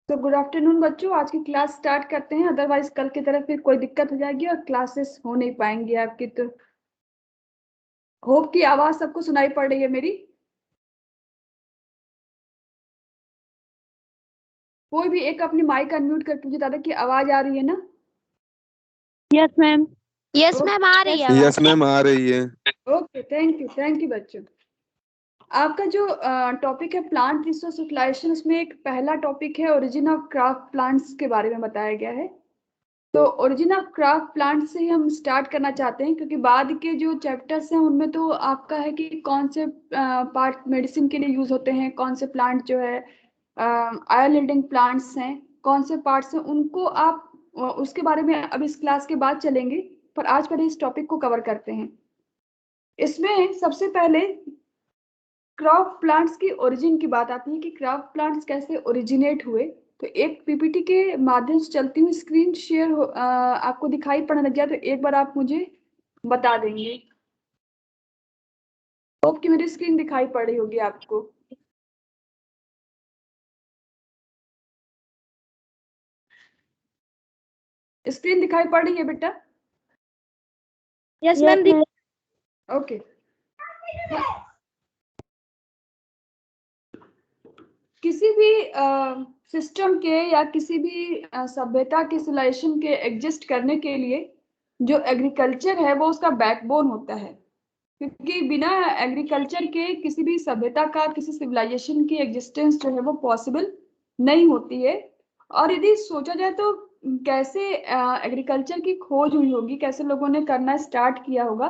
तो good afternoon बच्चों, आज की क्लास स्टार्ट करते हैं। अदरवाइज कल की तरफ फिर कोई दिक्कत हो जाएगी और क्लासेस हो नहीं पाएंगी आपकी। तो होप की आवाज सबको सुनाई पड़ रही है मेरी। कोई भी एक अपनी माइक अनम्यूट करके मुझे बता दे कि आवाज आ रही है ना। Yes ma'am. Yes okay, ma'am, आ रही है आवाज। यस मैम, आ रही है। ओके, थैंक यू बच्चों। आपका जो टॉपिक है प्लांट रिसोर्स यूटिलाइजेशन, उसमें एक पहला टॉपिक है ओरिजिन ऑफ क्राफ्ट प्लांट्स के बारे में बताया गया है। तो ओरिजिन ऑफ क्राफ्ट प्लांट से ही हम स्टार्ट करना चाहते हैं, क्योंकि बाद के जो चैप्टर्स हैं उनमें तो आपका है कि कौन से पार्ट मेडिसिन के लिए यूज होते हैं, कौन से प्लांट जो है आयल यील्डिंग प्लांट्स हैं, कौन से पार्ट्स हैं उनको आप उसके बारे में अब इस क्लास के बाद चलेंगे। पर आज पहले इस टॉपिक को कवर करते हैं। इसमें सबसे पहले क्रॉप प्लांट्स की ओरिजिन की बात आती है कि क्रॉप प्लांट्स कैसे ओरिजिनेट हुए। तो एक पीपीटी के माध्यम से चलती हुई स्क्रीन शेयर आपको दिखाई पड़ने लग गया तो एक बार आप मुझे बता देंगे। होप कि मेरी स्क्रीन दिखाई पड़ रही होगी आपको। स्क्रीन दिखाई पड़ रही है बेटा? Yes ma'am. ओके। किसी भी सिस्टम के या किसी भी सभ्यता के सिविलाइजेशन के एग्जिस्ट करने के लिए जो एग्रीकल्चर है वो उसका बैकबोन होता है, क्योंकि बिना एग्रीकल्चर के किसी भी सभ्यता का, किसी सिविलाइजेशन की एग्जिस्टेंस जो है वो पॉसिबल नहीं होती है। और यदि सोचा जाए तो कैसे एग्रीकल्चर की खोज हुई होगी, कैसे लोगों ने करना स्टार्ट किया होगा,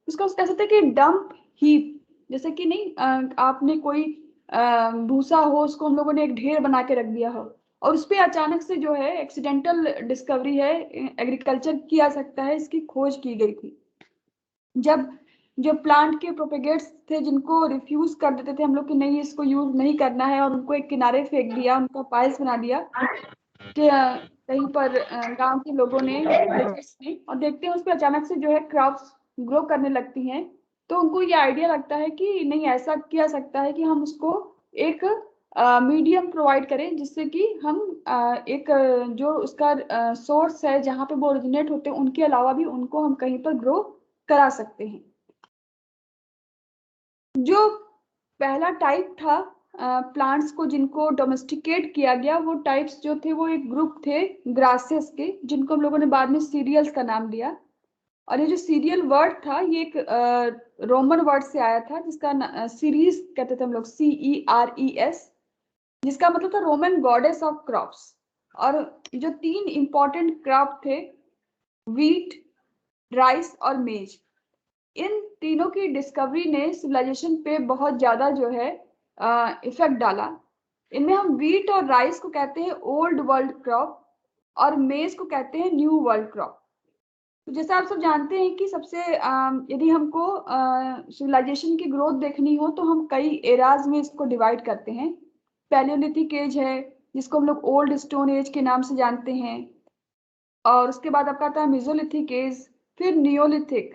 उसका कह सकते हैं कि डंप हीप। जैसे कि नहीं आपने कोई भूसा हो, उसको हम लोगों ने एक ढेर बना के रख दिया हो और उस पर अचानक से जो है एक्सीडेंटल डिस्कवरी है, एग्रीकल्चर किया सकता है, इसकी खोज की गई थी। जब जो प्लांट के प्रोपेगेट्स थे जिनको रिफ्यूज कर देते थे हम लोग कि नहीं इसको यूज नहीं करना है और उनको एक किनारे फेंक दिया, उनका पाइल्स बना दिया कि कहीं पर गांव के लोगों ने और देखते हैं उस पर अचानक से जो है क्रॉप्स ग्रो करने लगती हैं। तो उनको ये आइडिया लगता है कि नहीं ऐसा किया सकता है कि हम उसको एक मीडियम प्रोवाइड करें, जिससे कि हम एक जो उसका सोर्स है जहाँ पे वो ओरिजिनेट होते हैं उनके अलावा भी उनको हम कहीं पर ग्रो करा सकते हैं। जो पहला टाइप था प्लांट्स को जिनको डोमेस्टिकेट किया गया, वो टाइप्स जो थे वो एक ग्रुप थे ग्रासेस के, जिनको हम लोगों ने बाद में सीरियल्स का नाम दिया। और ये जो सीरियल वर्ड था ये एक रोमन वर्ड से आया था, जिसका सीरीज कहते थे हम लोग, CERES, जिसका मतलब था रोमन गॉडेस ऑफ क्रॉप्स। और जो तीन इंपॉर्टेंट क्रॉप थे, व्हीट, राइस और मेज, इन तीनों की डिस्कवरी ने सिविलाइजेशन पे बहुत ज्यादा जो है इफेक्ट डाला। इनमें हम व्हीट और राइस को कहते हैं ओल्ड वर्ल्ड क्रॉप और मेज को कहते हैं न्यू वर्ल्ड क्रॉप। तो जैसा आप सब जानते हैं कि सबसे यदि हमको सिविलाइजेशन की ग्रोथ देखनी हो तो हम कई एराज में इसको डिवाइड करते हैं। पैलियोलिथिक एज है जिसको हम लोग ओल्ड स्टोन एज के नाम से जानते हैं, और उसके बाद आपका आता है मेसोलिथिक एज, फिर neolithic,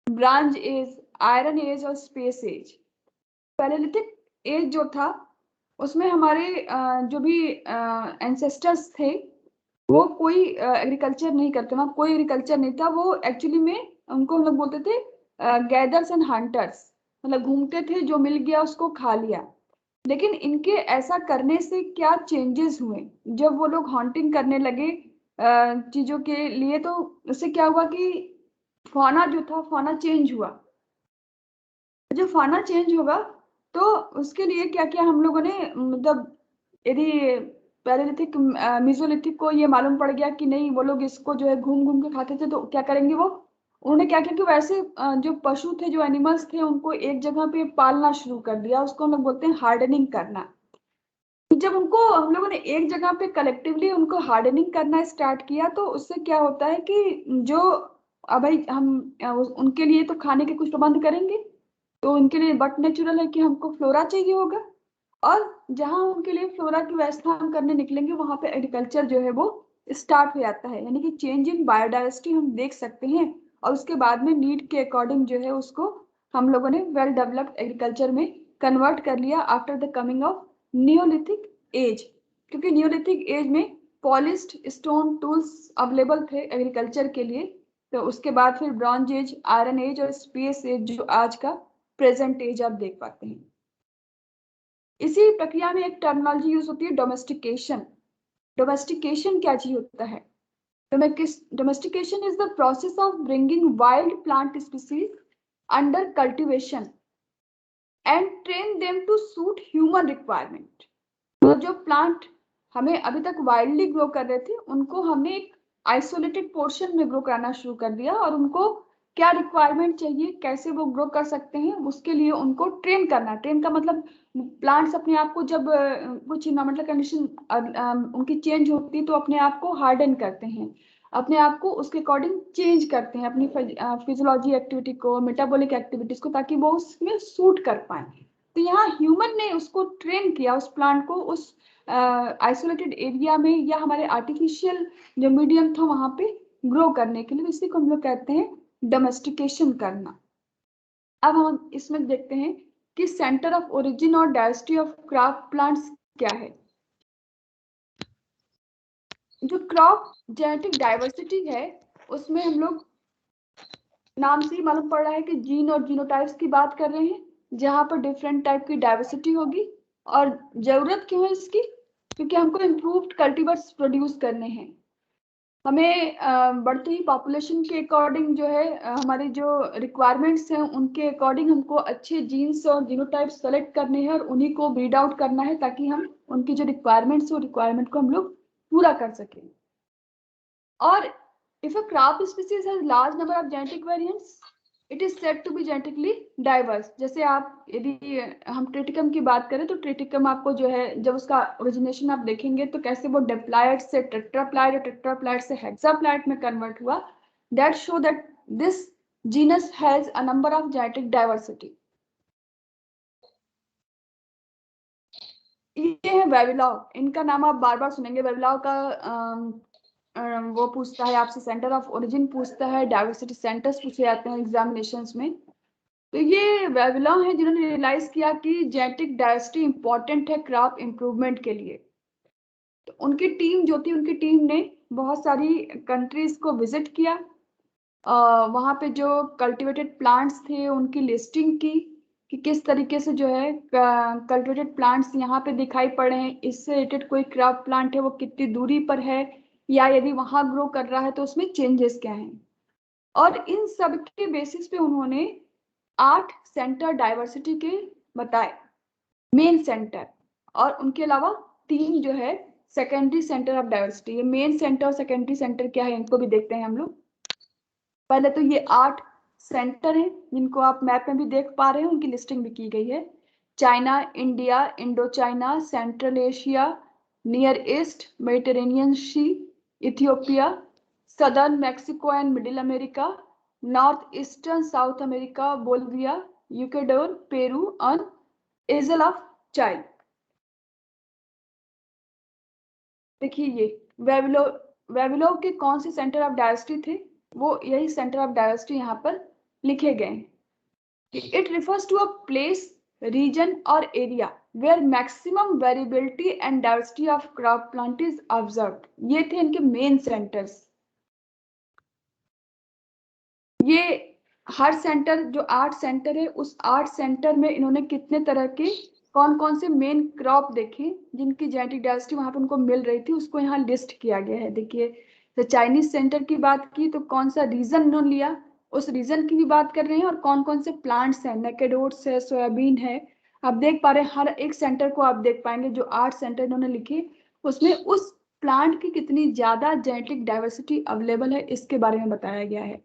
bronze age, iron age और स्पेस एज। पैलेलिथिक एज जो था उसमें हमारे जो भी एंसेस्टर्स थे वो कोई एग्रीकल्चर नहीं करते, वहाँ कोई एग्रीकल्चर नहीं था। वो एक्चुअली में उनको हम लोग बोलते थे गैदर्स एंड हंटर्स, मतलब घूमते थे, जो मिल गया उसको खा लिया। लेकिन इनके ऐसा करने से क्या चेंजेस हुए, जब वो लोग हॉन्टिंग करने लगे चीजों के लिए, तो उससे क्या हुआ कि फौना जो था, फौना चेंज हुआ। जो फाना चेंज होगा तो उसके लिए क्या किया हम लोगों ने, मतलब यदि पैलेलिथिक मेसोलिथिक को ये मालूम पड़ गया कि नहीं वो लोग इसको जो है घूम घूम के खाते थे, तो क्या करेंगे वो, उन्होंने क्या किया कि वैसे जो पशु थे, जो एनिमल्स थे, उनको एक जगह पे पालना शुरू कर दिया। उसको हम लोग बोलते हैं हार्डनिंग करना। जब उनको हम लोगों ने एक जगह पे कलेक्टिवली उनको हार्डनिंग करना स्टार्ट किया तो उससे क्या होता है कि जो अब भाई हम उनके लिए तो खाने के कुछ प्रबंध करेंगे, तो उनके लिए बट नेचुरल है कि हमको फ्लोरा चाहिए होगा। और जहां उनके लिए फ्लोरा की व्यवस्था हम करने निकलेंगे वहां पे एग्रीकल्चर जो है वो स्टार्ट हो जाता है, यानी कि चेंज इन बायोडाइवर्सिटी हम देख सकते हैं। और उसके बाद में नीड के अकॉर्डिंग जो है उसको हम लोगों ने वेल डेवलप्ड एग्रीकल्चर में कन्वर्ट कर लिया after the coming of neolithic age. क्योंकि न्यूलिथिक एज में पॉलिश्ड स्टोन टूल्स अवेलेबल थे एग्रीकल्चर के लिए। तो उसके बाद फिर ब्रॉन्ज एज, आयरन एज और स्पेस एज, जो आज का प्रेजेंट एज आप देख पाते हैं। इसी प्रक्रिया में एक टर्मिनोलॉजी यूज होती है, डोमेस्टिकेशन। डोमेस्टिकेशन क्या चीज होता है? Domestication is the process of bringing wild plant species under cultivation and train them to suit human requirement. तो जो प्लांट हमें अभी तक वाइल्डली ग्रो कर रहे थे, उनको हमने एक आइसोलेटेड पोर्शन में ग्रो कराना शुरू कर दिया, और उनको क्या रिक्वायरमेंट चाहिए, कैसे वो ग्रो कर सकते हैं, उसके लिए उनको ट्रेन करना। ट्रेन का मतलब प्लांट्स अपने आप को जब कुछ इन्वायरमेंटल कंडीशन उनकी चेंज होती है तो अपने आप को हार्डन करते हैं, अपने आप को उसके अकॉर्डिंग चेंज करते हैं, अपनी फिजियोलॉजी एक्टिविटी को, मेटाबॉलिक एक्टिविटीज को, ताकि वो उसमें सूट कर पाए। तो यहाँ ह्यूमन ने उसको ट्रेन किया, उस प्लांट को उस आइसोलेटेड एरिया में या हमारे आर्टिफिशियल जो मीडियम था वहां पे ग्रो करने के लिए। इसी को हम लोग कहते हैं डोमेस्टिकेशन करना। अब हम इसमें देखते हैं कि सेंटर ऑफ ओरिजिन और डायवर्सिटी ऑफ क्रॉप प्लांट्स क्या है। जो क्रॉप जेनेटिक डाइवर्सिटी है, उसमें हम लोग नाम से ही मालूम पड़ रहा है कि जीन और जीनोटाइप्स की बात कर रहे हैं, जहां पर डिफरेंट टाइप की डाइवर्सिटी होगी। और जरूरत क्यों है इसकी? क्योंकि हमको इम्प्रूव्ड कल्टीवर्स प्रोड्यूस करने हैं। हमें बढ़ती ही पॉपुलेशन के अकॉर्डिंग जो है हमारी जो रिक्वायरमेंट्स हैं उनके अकॉर्डिंग हमको अच्छे जीन्स और जीनोटाइप सेलेक्ट करने हैं और उन्हीं को ब्रीड आउट करना है, ताकि हम उनकी जो रिक्वायरमेंट्स है रिक्वायरमेंट को हम लोग पूरा कर सकें। और if a crop species has large number of genetic variants, it is said to be genetically diverse. जैसे आप यदि हम ट्रिटिकम की बात करें तो ट्रिटिकम आपको जो है जब उसका ओरिजिनेशन आप देखेंगे तो कैसे वो डिप्लॉयड से टेट्राप्लॉयड और टेट्राप्लॉयड से हेक्साप्लॉयड में कन्वर्ट हुआ। That show that this genus has a number of genetic diversity. ये है वेविलाव, इनका नाम आप बार बार सुनेंगे। वेविलाव का वो पूछता है आपसे, सेंटर ऑफ ओरिजिन पूछता है, डाइवर्सिटी सेंटर्स पूछे जाते हैं एग्जामिनेशंस में। तो ये वेविलाव है जिन्होंने रियलाइज किया कि जेनेटिक डाइवर्सिटी इंपॉर्टेंट है क्रॉप इंप्रूवमेंट के लिए। तो उनकी टीम जो थी, उनकी टीम ने बहुत सारी कंट्रीज को विजिट किया, वहाँ पे जो कल्टिवेटेड प्लांट्स थे उनकी लिस्टिंग की कि किस तरीके से जो है कल्टिवेटेड प्लांट्स यहाँ पे दिखाई पड़े हैं, इससे रिलेटेड कोई क्रॉप प्लांट है वो कितनी दूरी पर है, या यदि वहां ग्रो कर रहा है तो उसमें चेंजेस क्या हैं। और इन सब के बेसिस पे उन्होंने 8 सेंटर डाइवर्सिटी के बताए, मेन सेंटर, और उनके अलावा 3 जो है सेकेंडरी सेंटर ऑफ डाइवर्सिटी। ये मेन सेंटर और सेकेंडरी सेंटर क्या है इनको भी देखते हैं हम लोग। पहले तो ये 8 सेंटर हैं जिनको आप मैप में भी देख पा रहे हैं, उनकी लिस्टिंग भी की गई है। China, India, Indo China, Central Asia, Near East, Mediterranean Sea, Ethiopia, southern Mexico and Middle America, north eastern South America, Bolivia, Ecuador, Peru और एजल ऑफ चाइल्ड। देखिए ये वेविलो के कौन से सेंटर ऑफ डायवर्सिटी थे, वो यही सेंटर ऑफ डायवर्सिटी यहाँ पर लिखे गए हैं। It refers to a place, region और area where maximum variability and diversity of crop plant is observed. ये थे इनके मेन सेंटर्स। ये हर सेंटर जो 8 सेंटर है, उस 8 सेंटर में इन्होंने कितने तरह के कौन कौन से मेन क्रॉप देखे जिनकी जेनेटिक डाइवर्सिटी वहां पर उनको मिल रही थी, उसको यहाँ लिस्ट किया गया है। देखिए, तो चाइनीज सेंटर की बात की तो कौन सा रीजन इन्होंने लिया, उस रीजन की भी बात कर रहे हैं, और कौन कौन से प्लांट्स हैं, नेकेडोट्स है, सोयाबीन है। आप देख पा रहे हैं हर एक सेंटर को आप देख पाएंगे, जो 8 सेंटर इन्होंने लिखे उसमें उस प्लांट की कितनी ज्यादा जेनेटिक डाइवर्सिटी अवेलेबल है इसके बारे में बताया गया है।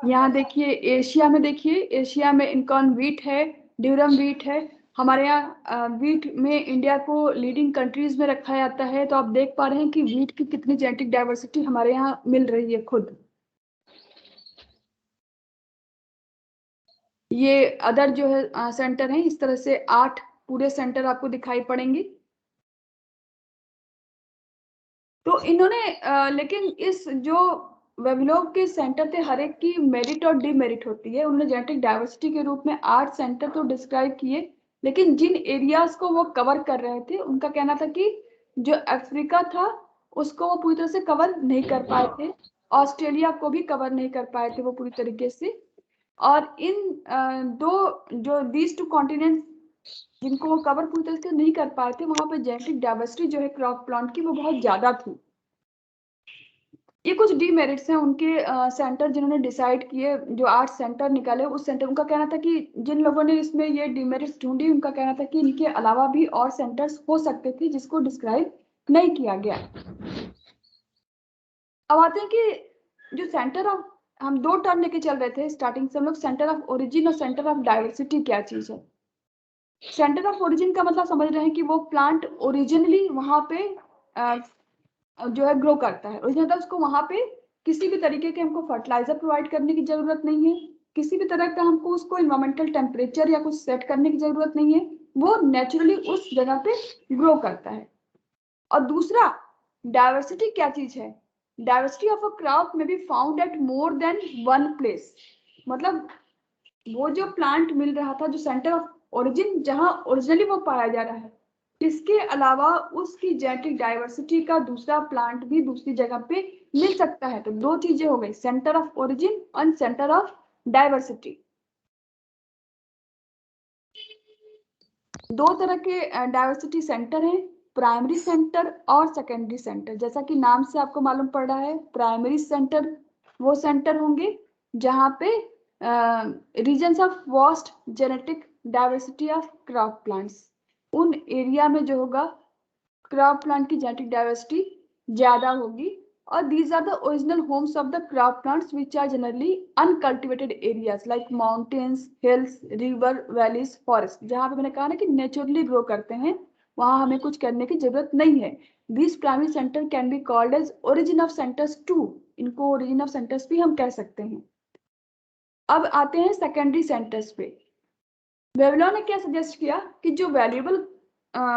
यहाँ देखिए एशिया में, देखिए एशिया में इनकॉन व्हीट है, ड्यूरम व्हीट है। हमारे यहाँ व्हीट में इंडिया को लीडिंग कंट्रीज में रखा जाता है। तो आप देख पा रहे हैं कि व्हीट की कितनी जेनेटिक डाइवर्सिटी हमारे यहाँ मिल रही है खुद। ये अदर जो है सेंटर है, इस तरह से 8 पूरे सेंटर आपको दिखाई पड़ेंगे। तो इन्होंने लेकिन इस जो वेबिलोग के सेंटर थे, हर एक की मेरिट और डिमेरिट होती है। उन्होंने जेनेटिक डाइवर्सिटी के रूप में 8 सेंटर तो डिस्क्राइब किए, लेकिन जिन एरियाज को वो कवर कर रहे थे उनका कहना था कि जो अफ्रीका था उसको वो पूरी तरह से कवर नहीं कर पाए थे, ऑस्ट्रेलिया को भी कवर नहीं कर पाए थे वो पूरी तरीके से। और इन दो दीज टू कॉन्टिनेंट जिनको वो कवर पूरी तरह से नहीं कर पाए थे, वहां पे जेनेटिक डाइवर्सिटी जो है क्रॉप प्लांट की वो बहुत ज्यादा थी। ये कुछ डीमेरिट्स हैं उनके सेंटर जिन्होंने डिसाइड किए, जो 8 सेंटर निकाले उस सेंटर, उनका कहना था कि जिन लोगों ने इसमें ये डीमेरिट्स ढूंढी उनका कहना था कि इनके अलावा भी और सेंटर्स हो सकते थे जिसको डिस्क्राइब नहीं किया गया। अब आते हैं कि जो सेंटर ऑफ, हम दो टर्म लेके चल रहे थे स्टार्टिंग से हम लोग, सेंटर ऑफ ओरिजिन और सेंटर ऑफ डाइवर्सिटी क्या चीज है। सेंटर ऑफ ओरिजिन का मतलब समझ रहे हैं कि वो प्लांट ओरिजिनली वहां पे जो है ग्रो करता है, ओरिजिनल उसको वहां पे किसी भी तरीके के हमको फर्टिलाइजर प्रोवाइड करने की जरूरत नहीं है, किसी भी तरह का हमको उसको इन्वायरमेंटल टेम्परेचर या कुछ सेट करने की जरूरत नहीं है, वो नेचुरली उस जगह पे ग्रो करता है। और दूसरा, डाइवर्सिटी क्या चीज है, डाइवर्सिटी ऑफ अ क्रॉप में be found at more than one place. मतलब वो जो प्लांट मिल रहा था, जो सेंटर ऑफ ओरिजिन जहां ओरिजिनली वो पाया जा रहा है, इसके अलावा उसकी जेनेटिक डाइवर्सिटी का दूसरा प्लांट भी दूसरी जगह पे मिल सकता है। तो दो चीजें हो गई, सेंटर ऑफ ओरिजिन और सेंटर ऑफ डाइवर्सिटी। दो तरह के डाइवर्सिटी सेंटर हैं, प्राइमरी सेंटर और सेकेंडरी सेंटर। जैसा कि नाम से आपको मालूम पड़ रहा है, प्राइमरी सेंटर वो सेंटर होंगे जहां पे regions of vast genetic diversity of crop plants, उन एरिया में जो होगा क्रॉप प्लांट की जेनेटिक डाइवर्सिटी ज्यादा होगी। और these are the original homes of the crop plants which are generally uncultivated areas like mountains, hills, river, valleys, forest, जहां पे मैंने कहा ना कि नेचुरली ग्रो करते हैं, वहां हमें कुछ करने की जरूरत नहीं है। These primary center can be called as origin of centers too, इनको origin of centers भी हम कह सकते हैं। अब आते हैं सेकेंडरी सेंटर्स पे। वेवलॉन ने क्या सजेस्ट किया कि जो वैल्यूएबल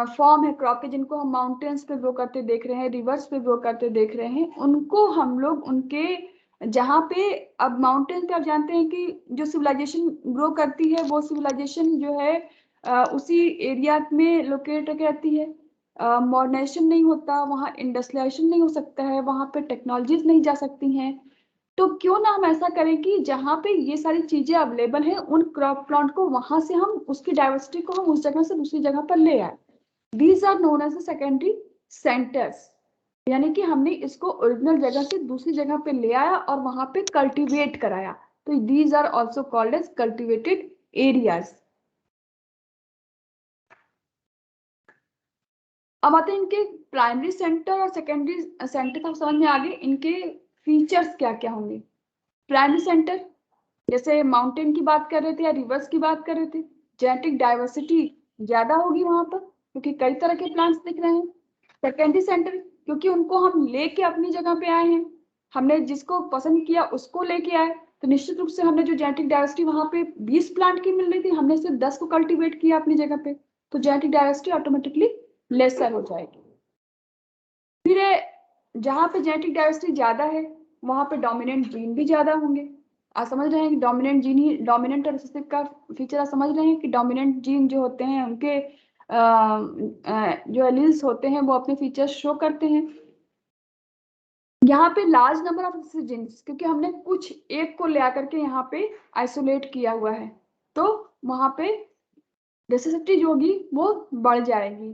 फॉर्म है क्रॉप के, जिनको हम माउंटेन्स पे ग्रो करते देख रहे हैं, रिवर्स पे ग्रो करते देख रहे हैं, उनको हम लोग उनके जहाँ पे, अब माउंटेन पे आप जानते हैं कि जो सिविलाइजेशन ग्रो करती है वो सिविलाइजेशन जो है उसी एरिया में लोकेट रहती है, मॉडर्नाइजेशन नहीं होता वहाँ, इंडस्ट्रियलाइजेशन नहीं हो सकता है वहाँ पे, टेक्नोलॉजीज नहीं जा सकती हैं। तो क्यों ना हम ऐसा करें कि जहाँ पे ये सारी चीजें अवेलेबल हैं उन क्रॉप प्लांट को वहां से हम उसकी डाइवर्सिटी को हम उस जगह से दूसरी जगह पर ले आए। These are known as secondary centres, यानी कि हमने इसको ओरिजिनल जगह से दूसरी जगह पे ले आया और वहां पे कल्टीवेट कराया। तो these are also called as cultivated areas. अब आते हैं इनके प्राइमरी सेंटर और सेकेंडरी सेंटर तक समझ में आ गए, इनके फीचर्स क्या क्या होंगे। प्राइमरी सेंटर, जैसे माउंटेन की बात कर रहे थे या रिवर्स की बात कर रहे थे, जेनेटिक डाइवर्सिटी ज्यादा होगी वहां पर क्योंकि कई तरह के प्लांट्स दिख रहे हैं। सेकेंडरी सेंटर, क्योंकि उनको हम लेके अपनी जगह पे आए हैं, हमने जिसको पसंद किया उसको लेके आए, तो निश्चित रूप से हमने जो जेनेटिक डाइवर्सिटी वहां पे 20 प्लांट की मिल रही थी, हमने सिर्फ 10 को कल्टीवेट किया अपनी जगह पे, तो जेनेटिक डाइवर्सिटी ऑटोमेटिकली लेसर हो जाएगी। फिर जहाँ पे जेनेटिक डाइवर्सिटी ज्यादा है वहां पे डोमिनेंट जीन भी ज्यादा होंगे। आप समझ रहे हैं कि डोमिनेंट जीन ही, डोमिनेंट और रिसेसिव का फीचर आप समझ रहे हैं कि डोमिनेंट जीन जो होते हैं उनके जो एलील्स होते हैं वो अपने फीचर्स शो करते हैं। यहाँ पे लार्ज नंबर ऑफ जीन्स, क्योंकि हमने कुछ एक को ले आकर के यहाँ पे आइसोलेट किया हुआ है, तो वहां पे रिसेसिविटी जो होगी वो बढ़ जाएगी।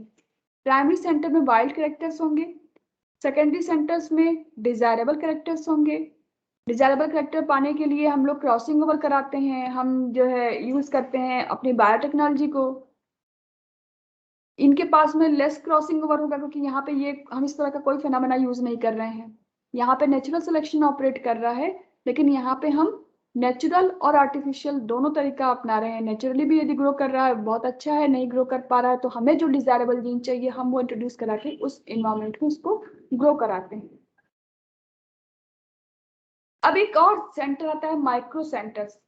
प्राइमरी सेंटर में वाइल्ड कैरेक्टर्स होंगे, सेकेंडरी सेंटर्स में डिजायरेबल कैरेक्टर्स होंगे। डिजायरेबल कैरेक्टर पाने के लिए हम लोग क्रॉसिंग ओवर कराते हैं, हम जो है यूज करते हैं अपनी बायोटेक्नोलॉजी को। इनके पास में लेस क्रॉसिंग ओवर होगा क्योंकि यहाँ पे ये हम इस तरह का कोई फिनोमेना यूज नहीं कर रहे हैं, यहाँ पे नेचुरल सिलेक्शन ऑपरेट कर रहा है, लेकिन यहाँ पे हम नेचुरल और आर्टिफिशियल दोनों तरीका अपना रहे हैं। नेचुरली भी यदि ग्रो कर रहा है बहुत अच्छा है, नहीं ग्रो कर पा रहा है तो हमें जो डिजायरेबल जीन चाहिए हम वो इंट्रोड्यूस करा के उस इन्वायरमेंट में उसको ग्रो कराते हैं। अब एक और सेंटर आता है माइक्रो सेंटर्स।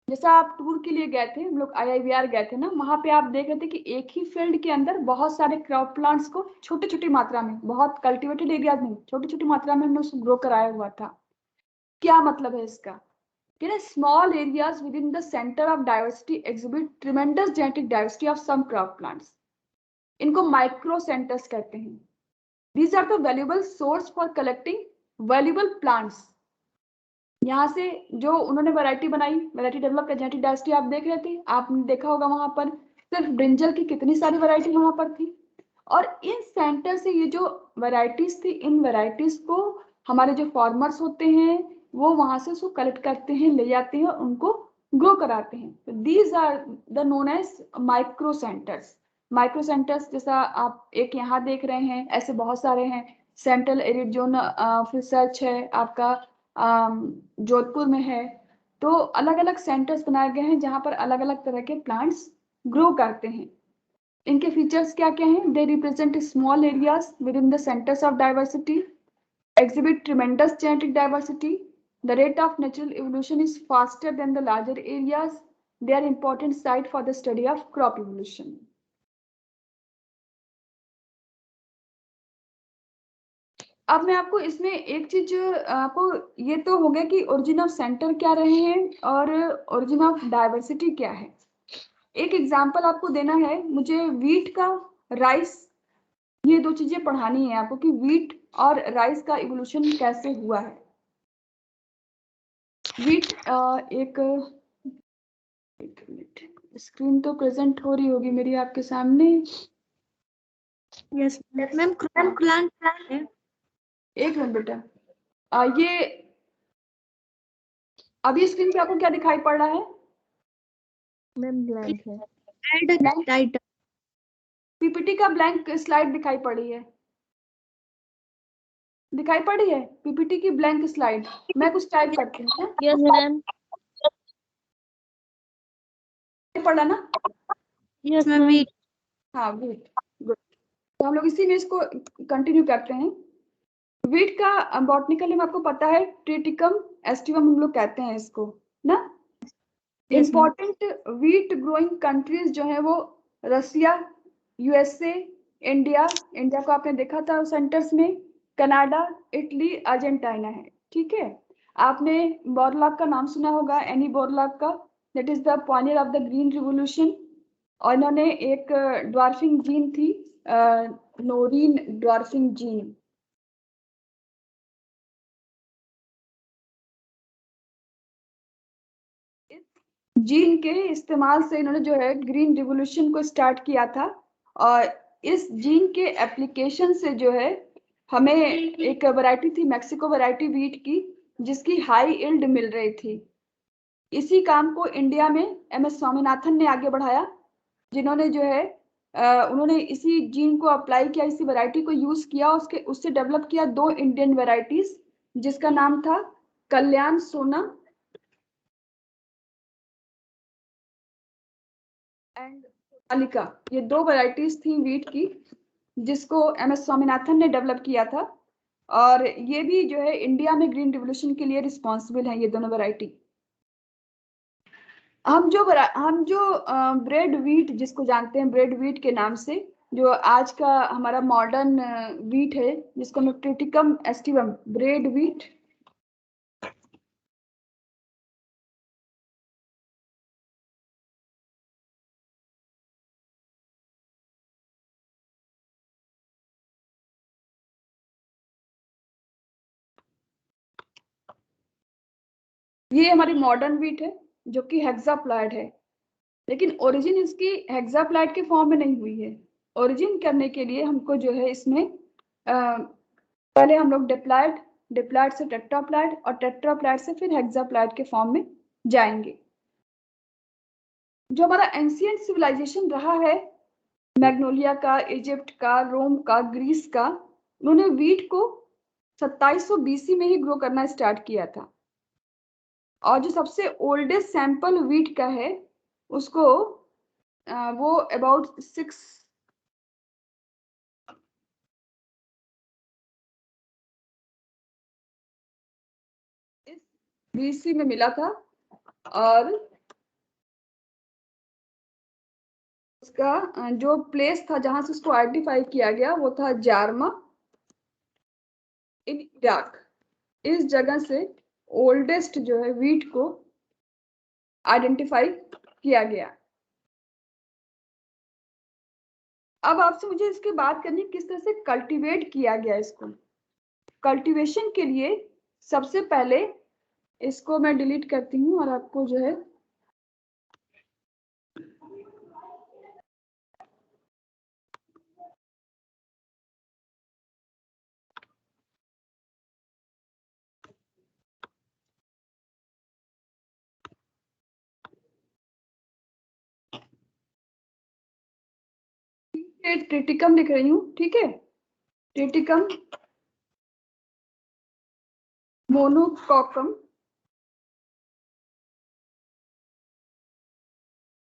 जैसा आप टूर के लिए गए थे, हम लोग IIVR गए थे ना, वहां पे आप देख रहे थे कि एक ही फील्ड के अंदर बहुत सारे क्रॉप प्लांट्स को छोटी छोटी मात्रा में, बहुत कल्टीवेटेड एरिया में छोटी छोटी मात्रा में हमने उसको ग्रो कराया हुआ था। क्या मतलब है इसका, Small areas within the center of diversity exhibit tremendous genetic diversity of some crop plants. इनको माइक्रो सेंटर्स कहते हैं. These are the valuable source for collecting valuable plants. यहाँ से जो उन्होंने वैरायटी बनाई, वैरायटी डेवलप कर, जेनेटिक डायवर्सिटी आप देख रहे थे, आपने देखा होगा वहां पर सिर्फ ब्रिंजल की कितनी सारी वैरायटी वहां पर थी. और इन सेंटर से ये जो वैरायटीज थी, इन वैरायटीज को हमारे जो फार्मर्स होते हैं वो वहां से उसको कलेक्ट करते हैं, ले जाते हैं, उनको ग्रो कराते हैं. These are the known as micro centres. Micro centres जैसा आप एक यहाँ देख रहे हैं, ऐसे बहुत सारे हैं. सेंट्रल एरिड जोन रिसर्च है आपका, जोधपुर में है. तो अलग अलग सेंटर्स बनाए गए हैं जहां पर अलग अलग तरह के प्लांट्स ग्रो करते हैं. इनके फीचर्स क्या क्या हैं? They represent small areas with in the centres of diversity, exhibit tremendous genetic diversity. The rate of natural evolution is faster than the larger areas. They are important site for the study of crop evolution. अब मैं आपको इसमें एक चीज आपको, ये तो हो गया कि ओरिजिन ऑफ सेंटर क्या रहे हैं और ओरिजिन ऑफ डाइवर्सिटी क्या है. एक एग्जांपल आपको देना है मुझे वीट का, राइस, ये दो चीजें पढ़ानी है आपको कि वीट और राइस का इवोल्यूशन कैसे हुआ है. वीट एक मिनट, स्क्रीन तो प्रेजेंट हो रही होगी मेरी आपके सामने. Yes ma'am. एक मिनट बेटा, ये अभी स्क्रीन पे आपको क्या दिखाई पड़ रहा है? मैम ब्लैंक है. Add title. पीपीटी का ब्लैंक स्लाइड दिखाई पड़ी है, दिखाई पड़ी है पीपीटी की ब्लैंक स्लाइड. मैं कुछ टाइप करती हूँ. Yes ma'am. पढ़ा ना? Yes ma'am. हाँ वीट, गुड. तो हम लोग इसी में इसको कंटिन्यू करते हैं. वीट का बॉटनिकल नेम आपको पता है, ट्रिटिकम एस्टिवम हम लोग कहते हैं इसको ना. इम्पोर्टेंट वीट ग्रोइंग कंट्रीज जो है वो रसिया, यूएसए, इंडिया, इंडिया को आपने देखा था सेंटर्स में, कनाडा, इटली, अर्जेंटीना है. ठीक है. आपने बोरलॉग का नाम सुना होगा, एनी बोरलॉग का. That is the pioneer of the green revolution. और इन्होंने एक ड्वार्फिंग जीन थी, नोरीन ड्वार्फिंग जीन. जीन के इस्तेमाल से इन्होंने जो है ग्रीन रिवोल्यूशन को स्टार्ट किया था. और इस जीन के एप्लीकेशन से जो है हमें एक वैरायटी थी, मैक्सिको वैरायटी वीट की, जिसकी हाई यील्ड मिल रही थी. इसी काम को इंडिया में एमएस स्वामीनाथन ने आगे बढ़ाया, जिन्होंने जो है उन्होंने इसी जीन को अप्लाई किया, इसी वैरायटी को यूज किया, उससे डेवलप किया दो इंडियन वैरायटीज, जिसका नाम था कल्याण सोना एंड अलिका. ये दो वैरायटीज थी वीट की जिसको एमएस स्वामीनाथन ने डेवलप किया था. और ये भी जो है इंडिया में ग्रीन रिवोल्यूशन के लिए रिस्पॉन्सिबल है, ये दोनों वैरायटी. हम जो ब्रेड वीट जिसको जानते हैं ब्रेड वीट के नाम से, जो आज का हमारा मॉडर्न वीट है, जिसको हम ट्रिटिकम एस्टिवम ब्रेड वीट, ये हमारी मॉडर्न वीट है जो कि हेक्साप्लाइड है. लेकिन ओरिजिन इसकी हेक्साप्लाइड के फॉर्म में नहीं हुई है. ओरिजिन करने के लिए हमको जो है इसमें पहले हम लोग डिप्लॉयड, डिप्लॉयड से टेट्राप्लॉयड और टेट्राप्लॉयड से फिर हेक्साप्लॉयड के फॉर्म में जाएंगे. जो हमारा एंशिएंट सिविलाइजेशन रहा है, मैग्नोलिया का, इजिप्ट का, रोम का, ग्रीस का, उन्होंने वीट को 2700 BC में ही ग्रो करना स्टार्ट किया था. और जो सबसे ओल्डेस्ट सैंपल वीट का है उसको वो अबाउट 6 BC में मिला था. और उसका जो प्लेस था जहां से उसको आइडेंटिफाई किया गया वो था जारमा इन इराक. इस जगह से ओल्डेस्ट जो है वीट को आइडेंटिफाई किया गया। अब आपसे मुझे इसकी बात करनी, किस तरह से कल्टीवेट किया गया इसको। कल्टीवेशन के लिए सबसे पहले इसको मैं डिलीट करती हूँ और आपको जो है ट्रिटिकम लिख रही हूँ, ठीक है। ट्रिटिकम मोनोकोकम,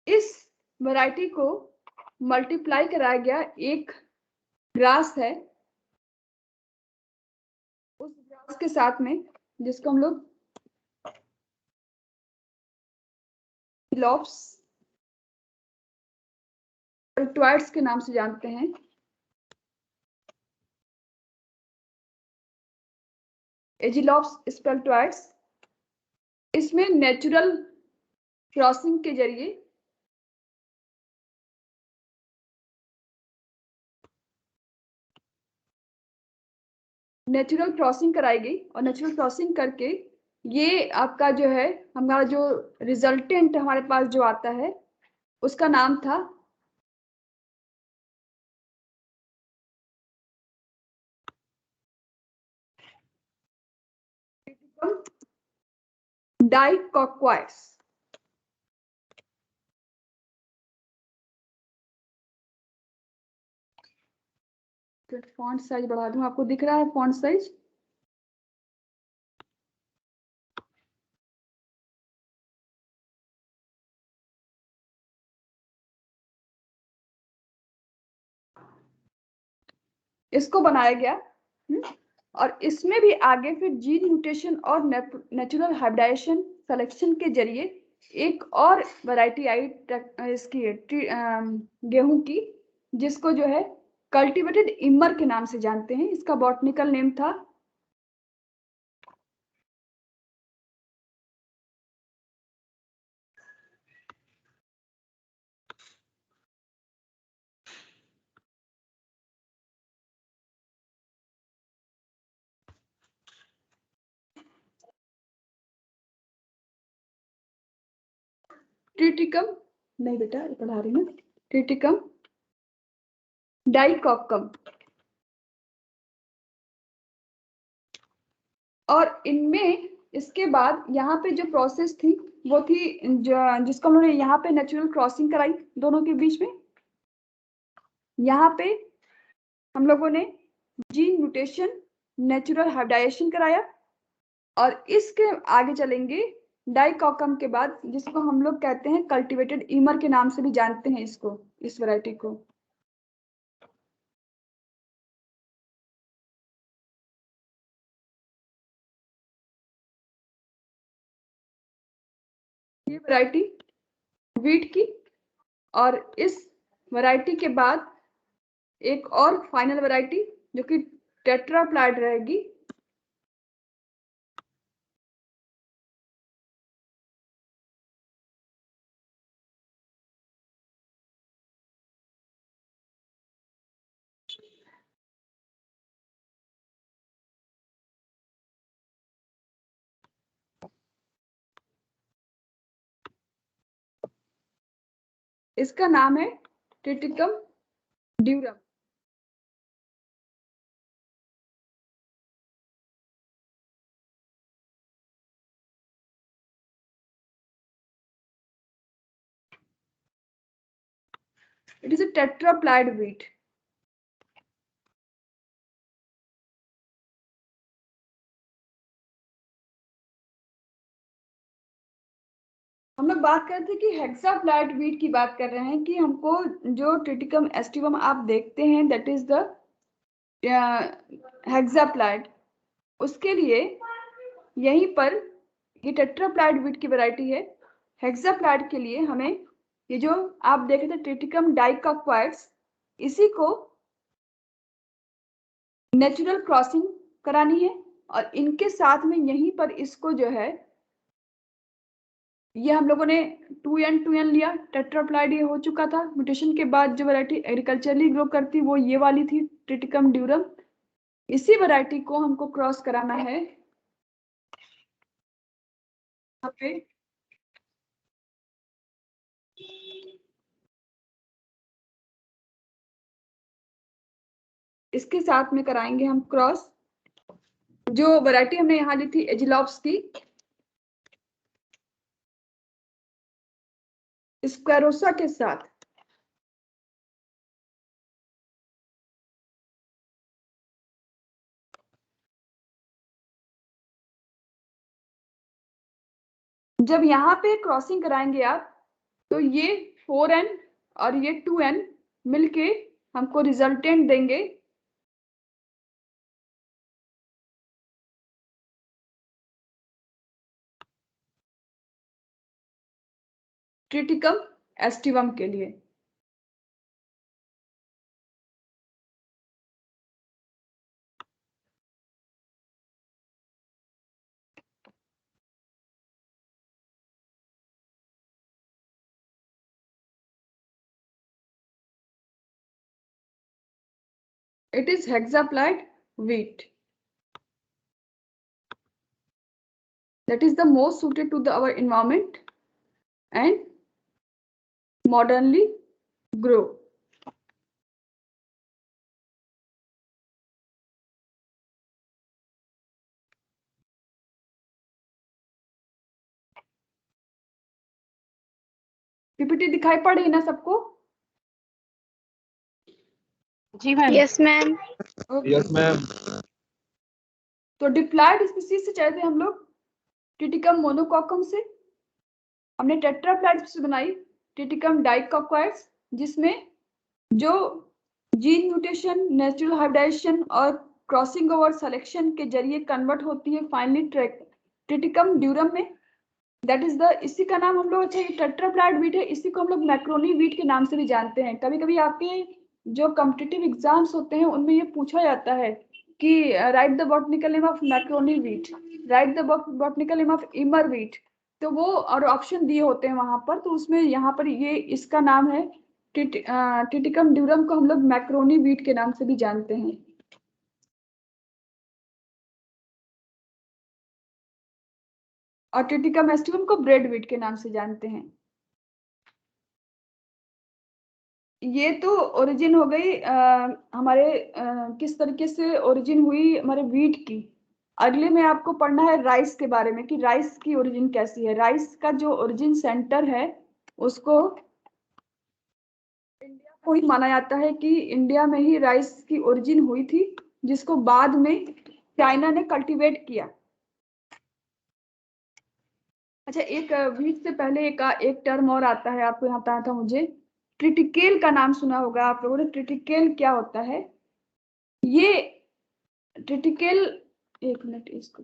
इस वैरायटी को मल्टीप्लाई कराया गया एक ग्रास है, उस ग्रास के साथ में जिसको हम लोग एजिलोप्स स्पेल्टोइड्स के नाम से जानते हैं। एजिलोप्स स्पेल्टोइड्स, इसमें नेचुरल क्रॉसिंग के जरिए नेचुरल क्रॉसिंग कराई गई और नेचुरल क्रॉसिंग करके ये आपका जो है हमारा जो रिजल्टेंट हमारे पास जो आता है उसका नाम था डाइकोक्वाइट्स। फॉन्ट साइज बढ़ा दूं, आपको दिख रहा है फॉन्ट साइज? इसको बनाया गया और इसमें भी आगे फिर जीन म्यूटेशन और नेचुरल हाइब्रिडाइजेशन सिलेक्शन के जरिए एक और वैरायटी आई इसकी गेहूं की, जिसको जो है कल्टीवेटेड इमर के नाम से जानते हैं। इसका बॉटनिकल नेम था ट्रिटिकम, नहीं बेटा पढ़ा रही हूँ, ट्रिटिकम डाइकोकम। और इनमें इसके बाद यहाँ पे जो प्रोसेस थी वो थी जिसको हम लोगों ने यहाँ पे नेचुरल क्रॉसिंग कराई दोनों के बीच में। यहाँ पे हम लोगों ने जीन म्यूटेशन नेचुरल हाइब्रिडाइजेशन कराया और इसके आगे चलेंगे डाइकोकम के बाद, जिसको हम लोग कहते हैं कल्टीवेटेड इमर के नाम से भी जानते हैं इसको, इस वैरायटी को। ये वैरायटी वीट की, और इस वैरायटी के बाद एक और फाइनल वैरायटी जो कि टेट्राप्लाइड रहेगी। इसका नाम है Triticum durum. It is a tetraploid wheat. हम लोग बात कर रहे थे कि हेक्साप्लाइड वीट की बात कर रहे हैं कि हमको जो ट्रिटिकम एस्टिवम आप देखते हैं दैट इज द हेक्साप्लाइड, उसके लिए यहीं पर ये टेट्राप्लाइड वीट की वैरायटी है। हेक्साप्लाइड के लिए हमें ये जो आप देख रहे थे ट्रिटिकम डाइकोक्वाइट्स, इसी को नेचुरल क्रॉसिंग करानी है और इनके साथ में यहीं पर इसको जो है ये हम लोगों ने 2n लिया, टेट्राप्लाइड ये हो चुका था। म्यूटेशन के बाद जो वैरायटी एग्रीकल्चरली ग्रो करती वो ये वाली थी, ट्रिटिकम ड्यूरम। इसी वैरायटी को हमको क्रॉस कराना है यहाँ पे। इसके साथ में कराएंगे हम क्रॉस जो वैरायटी हमने यहाँ ली थी एजिलॉप्स की, स्क्वेरोसा के साथ। जब यहाँ पे क्रॉसिंग कराएंगे आप, तो ये 4n और ये 2n मिलके हमको रिजल्टेंट देंगे ट्रिटिकम एस्टिवम के लिए। It is hexaploid wheat. That is the most suited to our environment and modernly grow. PPT दिखाई पड़ रही ना सबको? जी ma'am. Yes ma'am. Yes ma'am. तो डिप्लॉयड स्पीसीज से चले थे हम लोग ट्रिटिकम मोनोकोकम से। हमने टेट्राप्लाइड स्पीसीज बनाई ट्रिटिकम डाइकोक्वाइड्स, जिसमें जो जीन म्यूटेशन, नेचुरल हाइब्रिडाइजेशन और क्रॉसिंग ओवर सिलेक्शन के जरिए कन्वर्ट होती है फाइनली ट्रिटिकम ड्यूरम में। दैट इज द, इसी का नाम हम लोग, अच्छा ये टेट्राप्लाइड वीट है, इसी को हम लोग मैक्रोनी वीट के नाम से भी जानते हैं। कभी कभी आपके जो कॉम्पिटिटिव एग्जाम्स होते हैं उनमें ये पूछा जाता है कि write the botanical name of macaroni wheat, write the botanical name of emmer wheat, तो वो और ऑप्शन दिए होते हैं वहां पर। तो उसमें यहाँ पर ये इसका नाम है ट्रिटिकम ड्यूरम को हम लोग मैक्रोनी वीट के नाम से भी जानते हैं। और ट्रिटिकम एस्टिवम को ब्रेड वीट के नाम से जानते हैं। ये तो ओरिजिन हो गई हमारे किस तरीके से ओरिजिन हुई हमारे वीट की। अगले में आपको पढ़ना है राइस के बारे में कि राइस की ओरिजिन कैसी है। राइस का जो ओरिजिन सेंटर है उसको इंडिया को ही माना जाता है कि इंडिया में ही राइस की ओरिजिन हुई थी, जिसको बाद में चाइना ने कल्टीवेट किया। अच्छा, एक वीट से पहले एक टर्म और आता है, आपको यहाँ बताया था मुझे, ट्रिटिकेल का नाम सुना होगा आप लोगों ने। ट्रिटिकेल क्या होता है? ये ट्रिटिकेल, एक मिनट इसको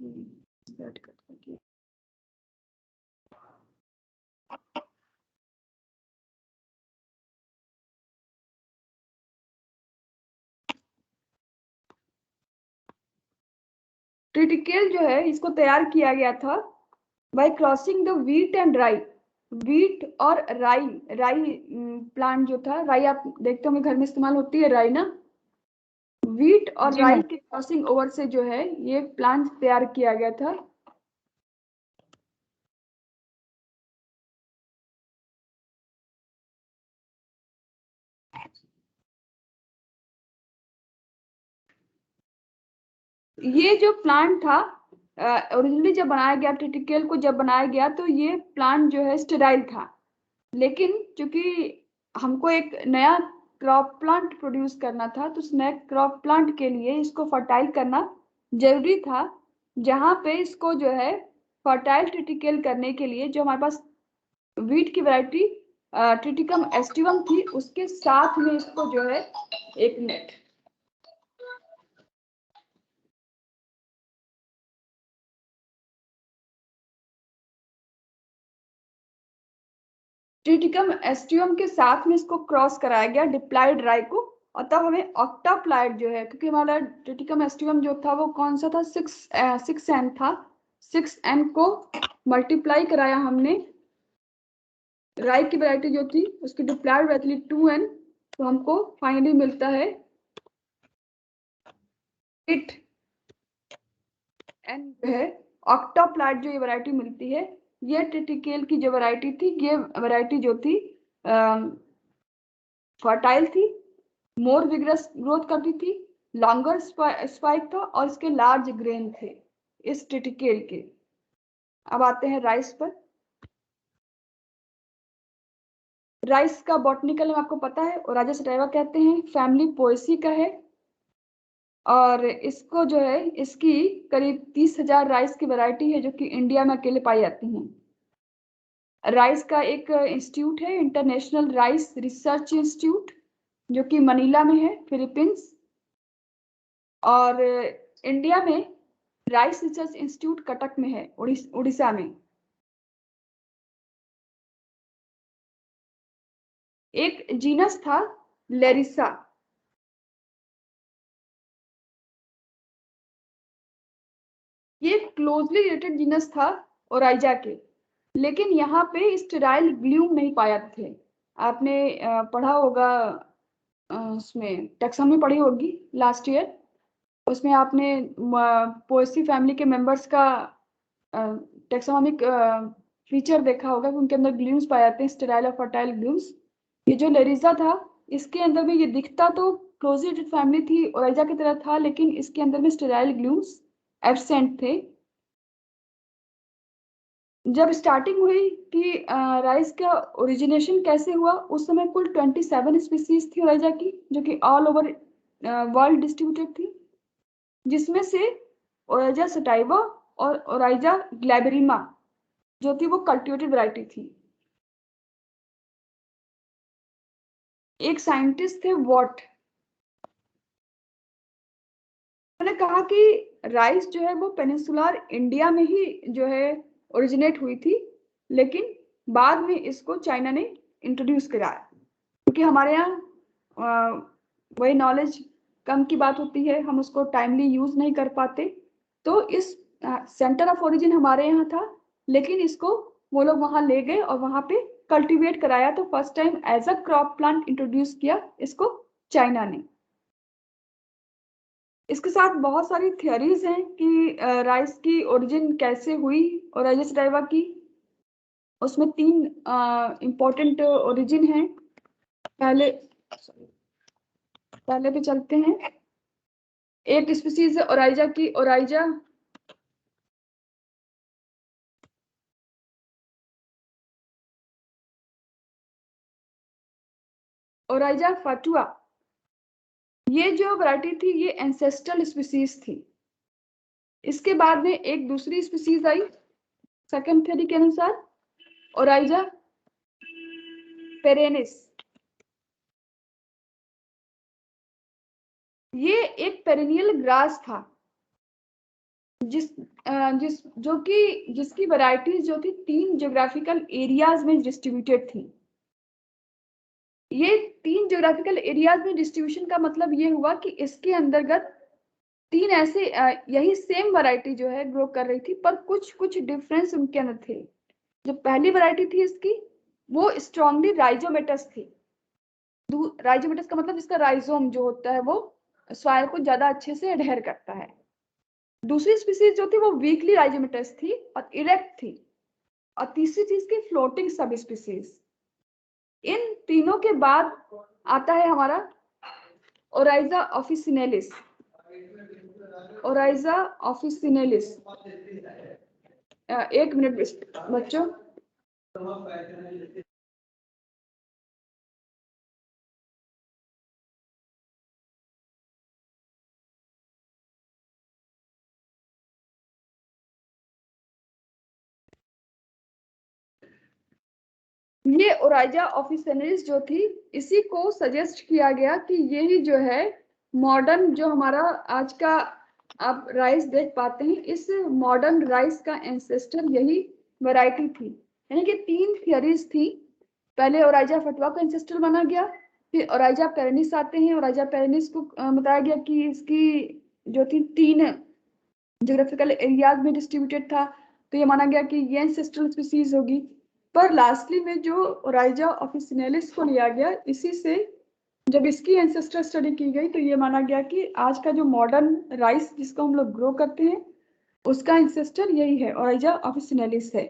ट्रिटिकेल जो है इसको तैयार किया गया था bye crossing the wheat and राई। व्हीट और राई, राई प्लांट जो था, राई आप देखते होंगे घर में इस्तेमाल होती है राई ना। व्हीट और राई के क्रॉसिंग ओवर से जो है ये प्लांट तैयार किया गया था। ये जो प्लांट था ओरिजिनली जब बनाया गया, ट्रिटिकेल को जब बनाया गया तो ये प्लांट जो है स्टेराइल था। लेकिन चूंकि हमको एक नया क्रॉप प्लांट प्रोड्यूस करना था, तो उस नए क्रॉप प्लांट के लिए इसको फर्टाइल करना जरूरी था। जहाँ पे इसको जो है फर्टाइल ट्रिटिकेल करने के लिए जो हमारे पास वीट की वैरायटी ट्रिटिकम एस्टिवम थी, उसके साथ में इसको जो है, एक मिनट, ट्रिटिकम एस्टिवम के साथ में इसको क्रॉस कराया गया डिप्लाइड राई को। और तब हमें ऑक्टाप्लाइड जो है, क्योंकि हमारा ट्रिटिकम एस्टिवम जो था वो कौन सा था, 6n था। 6n को मल्टीप्लाई कराया हमने राई की वैरायटी जो थी उसकी डिप्लॉयड वैरायटी 2N, तो हमको फाइनली मिलता है 8N है। ऑक्टोप्लाइड जो ये वैरायटी मिलती है, ये ट्रिटिकेल की जो वैरायटी थी, ये वैरायटी जो थी फर्टाइल थी, मोर विग्रस ग्रोथ करती थी, लॉन्गर स्पाइक था और इसके लार्ज ग्रेन थे इस ट्रिटिकेल के। अब आते हैं राइस पर। राइस का बॉटनिकल नेम आपको पता है, ओराइजा सटाइवा कहते हैं, फैमिली पोएसी का है, और इसको जो है इसकी करीब 30,000 राइस की वैरायटी है जो कि इंडिया में अकेले पाई जाती हैं। राइस का एक इंस्टीट्यूट है, इंटरनेशनल राइस रिसर्च इंस्टीट्यूट, जो कि मनीला में है, फिलीपींस। और इंडिया में राइस रिसर्च इंस्टीट्यूट कटक में है, उड़ीसा में। एक जीनस था लेरिसा, ये क्लोजली रिलेटेड जीनस था ओराइजा के, लेकिन यहाँ पे स्टेराइल ग्लूम नहीं पाया थे। आपने पढ़ा होगा, उसमें टैक्सोनॉमी पढ़ी होगी लास्ट ईयर, उसमें आपने पोएसी फैमिली के मेंबर्स का टैक्सोनॉमिक फीचर देखा होगा कि उनके अंदर ग्लूम्स पाए जाते हैं, स्टेराइल और फर्टाइल ग्लूम्स। ये जो लेरिजा था, इसके अंदर भी ये दिखता तो क्लोजली रिलेटेड फैमिली थी, ओराइजा की तरह था, लेकिन इसके अंदर में स्टेराइल ग्लूम्स एब्सेंट थे। जब स्टार्टिंग हुई कि राइस का ओरिजिनेशन कैसे हुआ, उस समय कुल 27 स्पीसीज थी ओराइजा की, जो कि ऑल ओवर वर्ल्ड डिस्ट्रीब्यूटेड थी, जिसमें से ओराइजा सटाइवा और ओराइजा ग्लैबेरिमा जो थी वो कल्टिवेटेड वैरायटी थी। एक साइंटिस्ट थे वॉट, उन्होंने कहा कि राइस जो है वो पेनिनसुलर इंडिया में ही जो है ओरिजिनेट हुई थी, लेकिन बाद में इसको चाइना ने इंट्रोड्यूस कराया, क्योंकि हमारे यहाँ वही नॉलेज कम की बात होती है, हम उसको टाइमली यूज नहीं कर पाते। तो इस सेंटर ऑफ ओरिजिन हमारे यहाँ था, लेकिन इसको वो लोग वहां ले गए और वहां पे कल्टीवेट कराया, तो first time as a crop plant introduce किया इसको चाइना ने। इसके साथ बहुत सारी थियरीज हैं कि राइस की ओरिजिन कैसे हुई ओराइजा सटाइवा की। उसमें 3 इम्पोर्टेंट ओरिजिन हैं। पहले पे चलते हैं। एक स्पीसीज है ओराइजा की, ओराइजा फटुआ। ये जो वैरायटी थी ये एंसेस्ट्रल स्पीसीज थी। इसके बाद में एक दूसरी स्पीसीज आई सेकंड थ्योरी के अनुसार, ओराइजा पेरेनिस। ये एक पेरेनियल ग्रास था, जिसकी वैरायटीज जो थी 3 ज्योग्राफिकल एरियाज में डिस्ट्रीब्यूटेड थी। ये 3 ज्योग्राफिकल एरियाज में डिस्ट्रीब्यूशन का मतलब ये हुआ कि इसके अंतर्गत 3 ऐसे यही सेम वैरायटी जो है ग्रो कर रही थी, पर कुछ कुछ डिफरेंस उनके अंदर थे। जो पहली वैरायटी थी इसकी, वो स्ट्रांगली राइजोमेटस थी। राइजोमेटस का मतलब इसका राइजोम जो होता है वो सॉइल को ज्यादा अच्छे से एडहेयर करता है। दूसरी स्पीसीज जो थी वो वीकली राइजोमेटस थी और इरेक्ट थी। और तीसरी चीज की फ्लोटिंग सब स्पीसीज। इन तीनों के बाद आता है हमारा ओराइजा ऑफिसिनेलिस। ओराइजा ऑफिसिनेलिस, एक मिनट बच्चों। ये ओराइजा ऑफिसिनेलिस जो थी, इसी को सजेस्ट किया गया कि यही जो है मॉडर्न जो हमारा आज का आप राइस देख पाते हैं, इस मॉडर्न राइस का एंसेस्टर यही वैरायटी थी। यानी कि 3 थियरीज थी। पहले ओराइजा फटवा को एंसेस्टर माना गया, फिर ओराइजा पेरेनिस आते हैं। ओराइजा पेरेनिस को बताया गया कि इसकी जो थी 3 ज्योग्राफिकल एरियाज में डिस्ट्रीब्यूटेड था, तो ये माना गया कि ये एंसेस्ट्रल स्पीसीज होगी। पर लास्टली में जो ओराइजा ऑफिसिनेलिस को लिया गया, इसी से जब इसकी एंसेस्टर स्टडी की गई तो ये माना गया कि आज का जो मॉडर्न राइस जिसको हम लोग ग्रो करते हैं उसका एंसेस्टर यही है, ओराइजा ऑफिसिनेलिस है।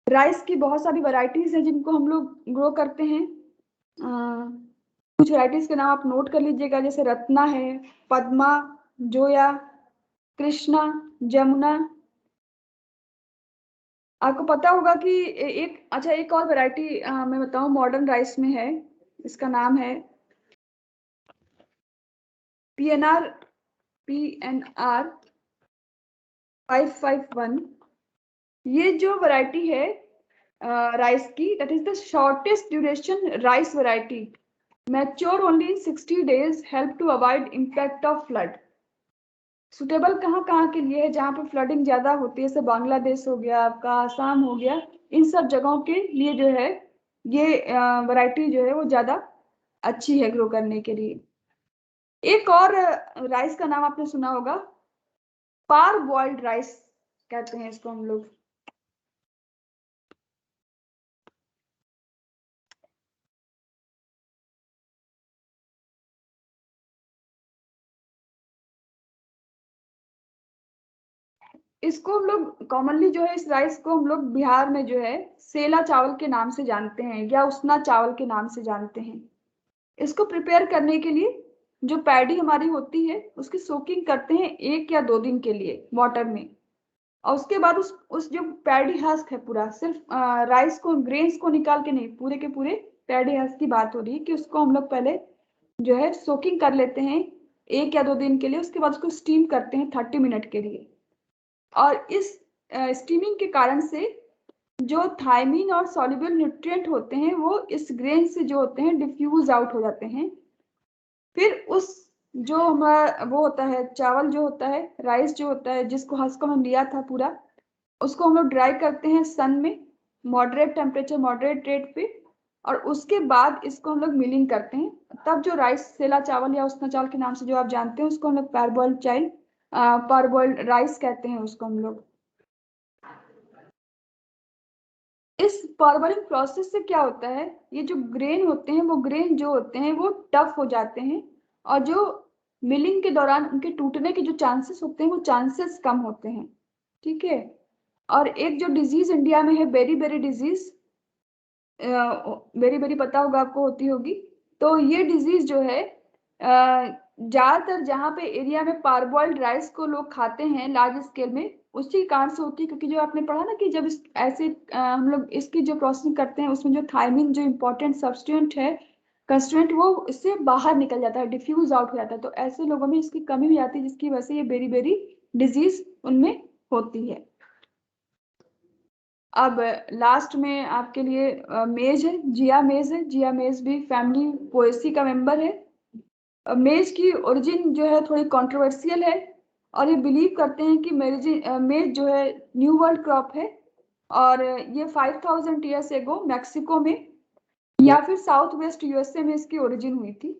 राइस की बहुत सारी वैरायटीज हैं जिनको हम लोग ग्रो करते हैं। कुछ वैरायटीज के नाम आप नोट कर लीजिएगा, जैसे रत्ना है, पद्मा, जोया, कृष्णा, जमुना। आपको पता होगा कि एक और वैरायटी मैं बताऊं मॉडर्न राइस में है, इसका नाम है PNR 551। ये जो वैरायटी है राइस की, that is the shortest duration rice variety, mature only 60 days, help to avoid impact of flood. Suitable कहाँ के लिए है, जहाँ पे फ्लडिंग ज्यादा होती है, जैसे बांग्लादेश हो गया आपका, आसाम हो गया, इन सब जगहों के लिए जो है ये वैरायटी जो है वो ज्यादा अच्छी है ग्रो करने के लिए। एक और राइस का नाम आपने सुना होगा, पार बॉइल्ड राइस कहते हैं इसको हम लोग। इसको हम लोग कॉमनली जो है, इस राइस को हम लोग बिहार में जो है सेला चावल के नाम से जानते हैं या उसना चावल के नाम से जानते हैं। इसको प्रिपेयर करने के लिए जो पैडी हमारी होती है उसकी सोकिंग करते हैं 1 या 2 दिन के लिए वाटर में, और उसके बाद उस जो पैडी हस्क है, पूरा सिर्फ राइस को, ग्रेन्स को निकाल के नहीं, पूरे के पूरे पैडी हस्क की बात हो रही है कि उसको हम लोग पहले जो है सोकिंग कर लेते हैं 1 या 2 दिन के लिए। उसके बाद उसको स्टीम करते हैं 30 मिनट के लिए, और इस स्टीमिंग के कारण से जो थायमीन और सॉल्युबल न्यूट्रिएंट होते हैं वो इस ग्रेन से जो होते हैं डिफ्यूज आउट हो जाते हैं। फिर उस जो हमारा वो होता है चावल जो होता है, राइस जो होता है जिसको हस्क में लिया था पूरा, उसको हम लोग ड्राई करते हैं सन में, मॉडरेट टेम्परेचर, मॉडरेट रेट पे, और उसके बाद इसको हम लोग मिलिंग करते हैं। तब जो राइस सेला चावल या उसना चावल के नाम से जो आप जानते हैं उसको हम लोग पारबॉइल्ड राइस कहते हैं उसको हम लोग। इस पारबॉइलिंग प्रोसेस से क्या होता है, ये जो ग्रेन होते हैं वो ग्रेन जो होते हैं वो टफ हो जाते हैं, और जो मिलिंग के दौरान उनके टूटने के जो चांसेस होते हैं वो चांसेस कम होते हैं। ठीक है। और एक जो डिजीज इंडिया में है, beriberi disease, beriberi पता होगा आपको, होती होगी। तो ये डिजीज जो है ज्यादातर जहाँ पे एरिया में पारबॉइल्ड राइस को लोग खाते हैं लार्ज स्केल में, उसी कारण से होती है। क्योंकि जो आपने पढ़ा ना कि जब ऐसे हम लोग इसकी जो प्रोसेसिंग करते हैं उसमें जो थायमिन जो इम्पोर्टेंट सब्सटेंट है, कंस्टिट्यूएंट, वो इससे बाहर निकल जाता है, डिफ्यूज आउट हो जाता है, तो ऐसे लोगों में इसकी कमी हो जाती है, जिसकी वजह से ये बेरी बेरी डिजीज उनमें होती है। अब लास्ट में आपके लिए मेज है, जिया मेज है। जिया मेज भी फैमिली पोएसी का मेंबर है। मेज की ओरिजिन जो है थोड़ी कंट्रोवर्शियल है, और ये बिलीव करते हैं कि मेज जो है न्यू वर्ल्ड क्रॉप है, और ये 5000 ईयर्स एगो मैक्सिको में या फिर साउथ वेस्ट यूएसए में इसकी ओरिजिन हुई थी।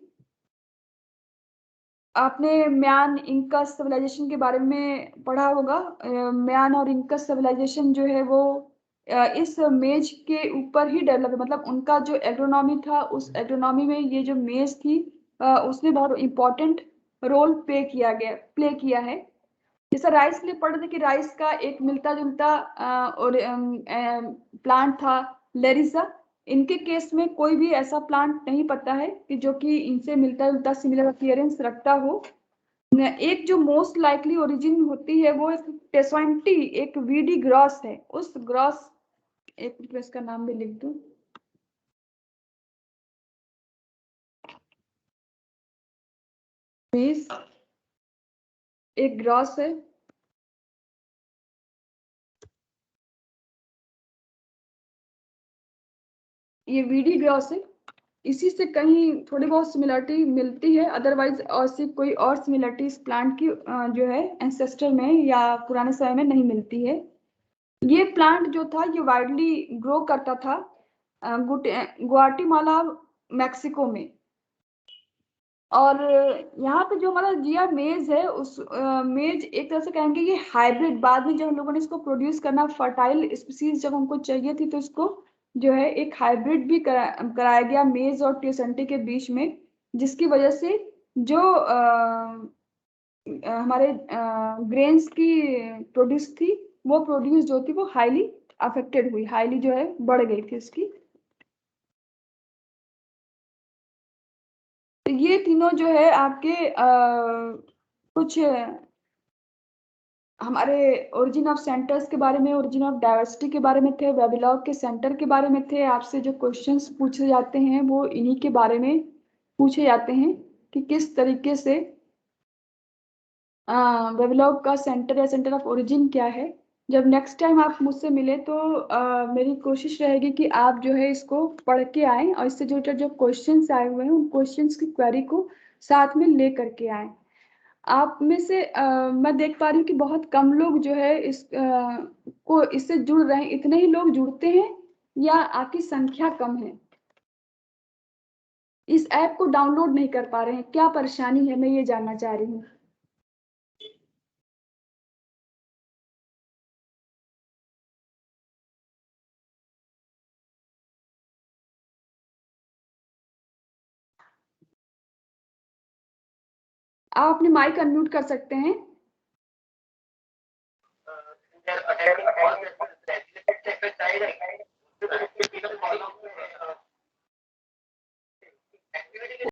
आपने म्यान इंकस सिविलाइजेशन के बारे में पढ़ा होगा। म्यान और इंकस सिविलाइजेशन जो है वो इस मेज के ऊपर ही डेवलप है, मतलब उनका जो एग्रोनॉमी था, उस एग्रोनॉमी में ये जो मेज थी उसने बहुत इम्पोर्टेंट रोल प्ले किया है। जैसा राइस के लिए पढ़ रहे थे कि राइस का एक मिलता जुलता और प्लांट था लेरिसा। इनके केस में कोई भी ऐसा प्लांट नहीं पता है कि जो कि इनसे मिलता जुलता सिमिलर अपीयरेंस रखता हो। एक जो मोस्ट लाइकली ओरिजिन होती है वो एक टेसोइंटी, एक वीडी ग्रॉस है। उस ग्रॉस, एक मिनट में इसका नाम भी लिख दूं, एक ग्रॉस है, ये वीडी ग्रॉस है। इसी से कहीं थोड़ी बहुत सिमिलरिटी मिलती है, अदरवाइज ऐसी कोई और सिमिलरिटी इस प्लांट की जो है एंसेस्टर में या पुराने समय में नहीं मिलती है। ये प्लांट जो था ये वाइडली ग्रो करता था ग्वाटेमाला मैक्सिको में। और यहाँ पे जो हमारा जिया मेज है, उस मेज एक तरह से कहेंगे ये हाइब्रिड, बाद में जब हम लोगों ने इसको प्रोड्यूस करना, फर्टाइल स्पीसीज जब हमको चाहिए थी, तो इसको जो है एक हाइब्रिड भी कराया गया मेज और टियोसेंटे के बीच में, जिसकी वजह से जो हमारे ग्रेन्स की प्रोड्यूस थी, वो प्रोड्यूस जो थी वो हाईली अफेक्टेड हुई, हाईली जो है बढ़ गई थी उसकी। तो ये तीनों जो है आपके कुछ हमारे ओरिजिन ऑफ सेंटर्स के बारे में, ओरिजिन ऑफ डाइवर्सिटी के बारे में थे, वेबलॉग के सेंटर के बारे में थे। आपसे जो क्वेश्चंस पूछे जाते हैं वो इन्हीं के बारे में पूछे जाते हैं कि किस तरीके से वेबलॉग का सेंटर या सेंटर ऑफ ओरिजिन क्या है। जब नेक्स्ट टाइम आप मुझसे मिले तो मेरी कोशिश रहेगी कि आप जो है इसको पढ़ के आएँ और इससे रिलेटेड जो क्वेश्चंस आए हुए हैं उन क्वेश्चंस की क्वेरी को साथ में ले करके आएँ। आप में से मैं देख पा रही हूँ कि बहुत कम लोग जो है इस को इससे जुड़ रहे हैं। इतने ही लोग जुड़ते हैं या आपकी संख्या कम है? इस ऐप को डाउनलोड नहीं कर पा रहे हैं, क्या परेशानी है, मैं ये जानना चाह रही हूँ। आप अपने माइक अनम्यूट कर सकते हैं।